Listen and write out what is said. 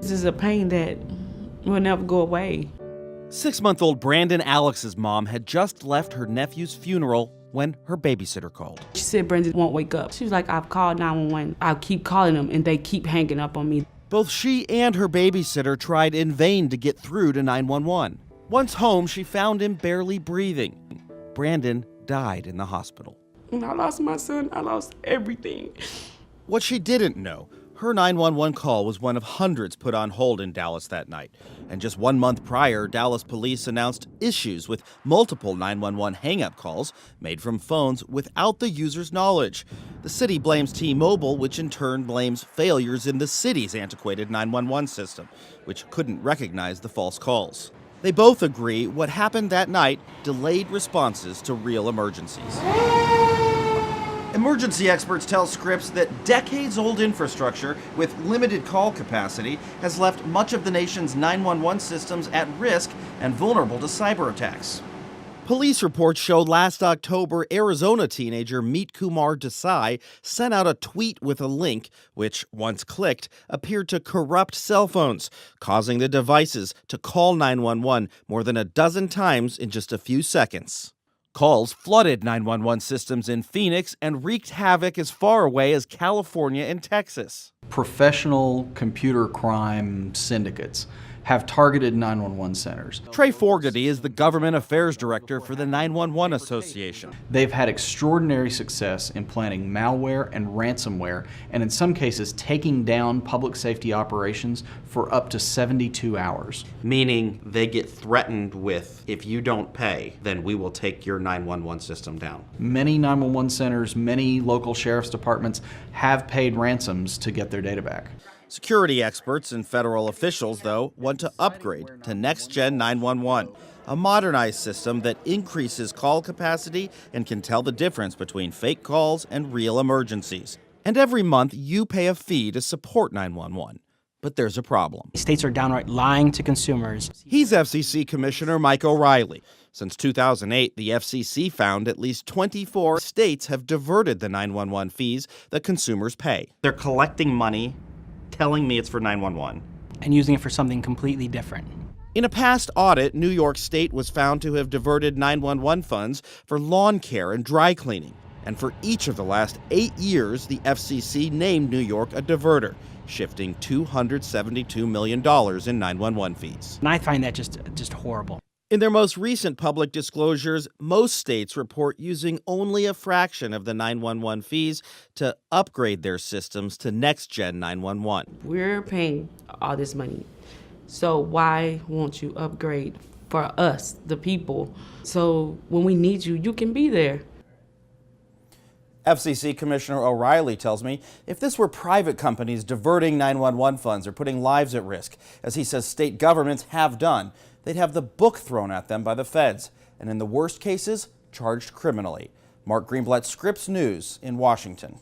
This is a pain that will never go away. 6-month-old Brandon Alex's mom had just left her nephew's funeral when her babysitter called. She said Brandon won't wake up. She was like, I've called 911. I'll keep calling them and they keep hanging up on me. Both she and her babysitter tried in vain to get through to 911. Once home, she found him barely breathing. Brandon died in the hospital. When I lost my son, I lost everything. What she didn't know, her 911 call was one of hundreds put on hold in Dallas that night. And just 1 month prior, Dallas police announced issues with multiple 911 hang-up calls made from phones without the user's knowledge. The city blames T-Mobile, which in turn blames failures in the city's antiquated 911 system, which couldn't recognize the false calls. They both agree what happened that night delayed responses to real emergencies. Emergency experts tell Scripps that decades-old infrastructure with limited call capacity has left much of the nation's 911 systems at risk and vulnerable to cyber attacks. Police reports show last October, Arizona teenager Meet Kumar Desai sent out a tweet with a link which, once clicked, appeared to corrupt cell phones, causing the devices to call 911 more than a dozen times in just a few seconds. Calls flooded 911 systems in Phoenix and wreaked havoc as far away as California and Texas. Professional computer crime syndicates have targeted 911 centers. Trey Fogarty is the government affairs director for the 911 Association. They've had extraordinary success in planting malware and ransomware, and in some cases taking down public safety operations for up to 72 hours. Meaning they get threatened with, if you don't pay, then we will take your 911 system down. Many 911 centers, many local sheriff's departments have paid ransoms to get their data back. Security experts and federal officials, though, want to upgrade to Next-Gen 911, a modernized system that increases call capacity and can tell the difference between fake calls and real emergencies. And every month, you pay a fee to support 911. But there's a problem. States are downright lying to consumers. He's FCC Commissioner Mike O'Reilly. Since 2008, the FCC found at least 24 states have diverted the 911 fees that consumers pay. They're collecting money, telling me it's for 911. And using it for something completely different. In a past audit, New York State was found to have diverted 911 funds for lawn care and dry cleaning. And for each of the last 8 years, the FCC named New York a diverter, shifting $272 million in 911 fees. And I find that just horrible. In their most recent public disclosures, most states report using only a fraction of the 911 fees to upgrade their systems to Next-Gen 911. We're paying all this money. So why won't you upgrade for us, the people? So when we need you, you can be there. FCC Commissioner O'Reilly tells me if this were private companies diverting 911 funds or putting lives at risk, as he says state governments have done, they'd have the book thrown at them by the feds, and in the worst cases, charged criminally. Mark Greenblatt, Scripps News in Washington.